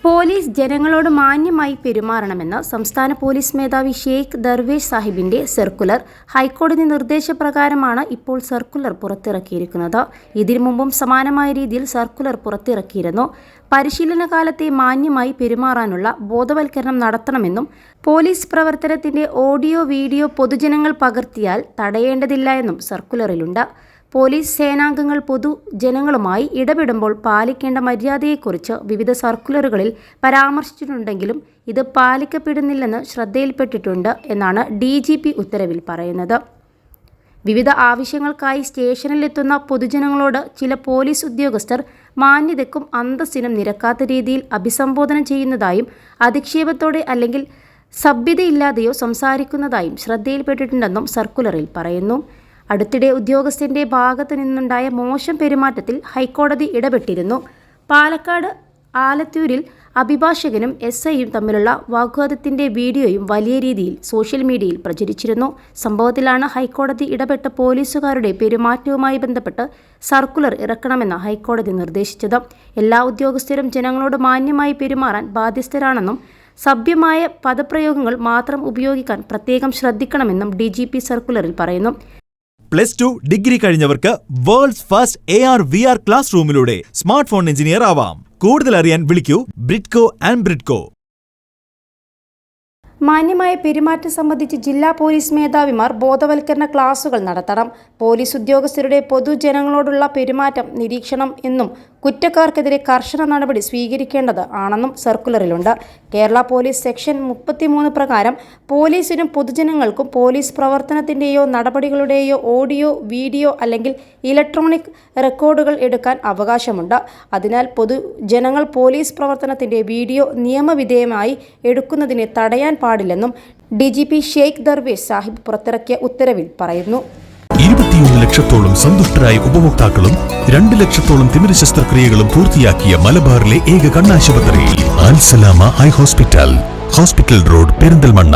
Police ജനങ്ങളോട് മാന്യമായി പെരുമാറണമെന്ന് സംസ്ഥാന പോലീസ് മേധാവി ഷെയ്ഖ് ദർവേഷ് സാഹിബിന്റെ സർക്കുലർ. ഹൈക്കോടതി നിർദ്ദേശപ്രകാരമാണ് ഇപ്പോൾ സർക്കുലർ പുറത്തിറക്കിയിരിക്കുന്നത്. ഇതിനു മുമ്പും സമാനമായ രീതിയിൽ സർക്കുലർ പുറത്തിറക്കിയിരുന്നു. പരിശീലന കാലത്തെ മാന്യമായി പെരുമാറാനുള്ള ബോധവൽക്കരണം നടത്തണമെന്നും പോലീസ് പ്രവർത്തനത്തിന്റെ ഓഡിയോ വീഡിയോ പൊതുജനങ്ങൾ പകർത്തിയാൽ തടയേണ്ടതില്ല എന്നും സർക്കുലറിലുണ്ട്. പോലീസ് സേനാംഗങ്ങൾ പൊതുജനങ്ങളുമായി ഇടപെടുമ്പോൾ പാലിക്കേണ്ട മര്യാദയെക്കുറിച്ച് വിവിധ സർക്കുലറുകളിൽ പരാമർശിച്ചിട്ടുണ്ടെങ്കിലും ഇത് പാലിക്കപ്പെടുന്നില്ലെന്ന് ശ്രദ്ധയിൽപ്പെട്ടിട്ടുണ്ട് എന്നാണ് DGP ഉത്തരവിൽ പറയുന്നത്. വിവിധ ആവശ്യങ്ങൾക്കായി സ്റ്റേഷനിലെത്തുന്ന പൊതുജനങ്ങളോട് ചില പോലീസ് ഉദ്യോഗസ്ഥർ മാന്യതയ്ക്കും അന്തസ്സിനും നിരക്കാത്ത രീതിയിൽ അഭിസംബോധന ചെയ്യുന്നതായും അധിക്ഷേപത്തോടെ അല്ലെങ്കിൽ സഭ്യതയില്ലാതെയോ സംസാരിക്കുന്നതായും ശ്രദ്ധയിൽപ്പെട്ടിട്ടുണ്ടെന്നും സർക്കുലറിൽ പറയുന്നു. അടുത്തിടെ ഉദ്യോഗസ്ഥന്റെ ഭാഗത്തു നിന്നുണ്ടായ മോശം പെരുമാറ്റത്തിൽ ഹൈക്കോടതി ഇടപെട്ടിരുന്നു. പാലക്കാട് ആലത്തൂരിൽ അഭിഭാഷകനും SIയും തമ്മിലുള്ള വാഗ്വാദത്തിന്റെ വീഡിയോയും വലിയ രീതിയിൽ സോഷ്യൽ മീഡിയയിൽ പ്രചരിച്ചിരുന്നു. സംഭവത്തിലാണ് ഹൈക്കോടതി ഇടപെട്ട പോലീസുകാരുടെ പെരുമാറ്റവുമായി ബന്ധപ്പെട്ട് സർക്കുലർ ഇറക്കണമെന്ന് ഹൈക്കോടതി നിർദ്ദേശിച്ചത്. എല്ലാ ഉദ്യോഗസ്ഥരും ജനങ്ങളോട് മാന്യമായി പെരുമാറാൻ ബാധ്യസ്ഥരാണെന്നും സഭ്യമായ പദപ്രയോഗങ്ങൾ മാത്രം ഉപയോഗിക്കാൻ പ്രത്യേകം ശ്രദ്ധിക്കണമെന്നും DGP സർക്കുലറിൽ പറയുന്നു. +2 ഡിഗ്രി കഴിഞ്ഞവർക്ക് വേൾഡ്സ് ഫസ്റ്റ് AR/VR ക്ലാസ് റൂമിലൂടെ സ്മാർട്ട് ഫോൺ എഞ്ചിനീയർ ആവാം. കൂടുതൽ അറിയാൻ വിളിക്കൂ ബ്രിഡ്കോ ആൻഡ് ബ്രിഡ്കോ. മാന്യമായ പെരുമാറ്റം സംബന്ധിച്ച് ജില്ലാ പോലീസ് മേധാവിമാർ ബോധവൽക്കരണ ക്ലാസുകൾ നടത്തണം. പോലീസ് ഉദ്യോഗസ്ഥരുടെ പൊതുജനങ്ങളോടുള്ള പെരുമാറ്റം നിരീക്ഷണം എന്നും കുറ്റക്കാർക്കെതിരെ കർശന നടപടി സ്വീകരിക്കേണ്ടത് ആണെന്നും സർക്കുലറിലുണ്ട്. കേരള പോലീസ് സെക്ഷൻ 33 പ്രകാരം പോലീസിനും പൊതുജനങ്ങൾക്കും പോലീസ് പ്രവർത്തനത്തിൻ്റെയോ നടപടികളുടെയോ ഓഡിയോ വീഡിയോ അല്ലെങ്കിൽ ഇലക്ട്രോണിക് റെക്കോർഡുകൾ എടുക്കാൻ അവകാശമുണ്ട്. അതിനാൽ പൊതുജനങ്ങൾ പോലീസ് പ്രവർത്തനത്തിൻ്റെ വീഡിയോ നിയമവിധേയമായി എടുക്കുന്നതിനെ തടയാൻ പാടില്ലെന്നും DGP ഷെയ്ഖ് ദർവേഷ് സാഹിബ് പുറത്തിറക്കിയ ഉത്തരവിൽ പറയുന്നു. 21 ലക്ഷത്തോളം സന്തുഷ്ടരായ ഉപഭോക്താക്കളും 2 ലക്ഷത്തോളം തിമിര ശസ്ത്രക്രിയകളും പൂർത്തിയാക്കിയ മലബാറിലെ ഏക കണ്ണാശുപത്രി അൽ സലാമ ഹൈ ഹോസ്പിറ്റൽ റോഡ് പെരിന്തൽമണ്ണ.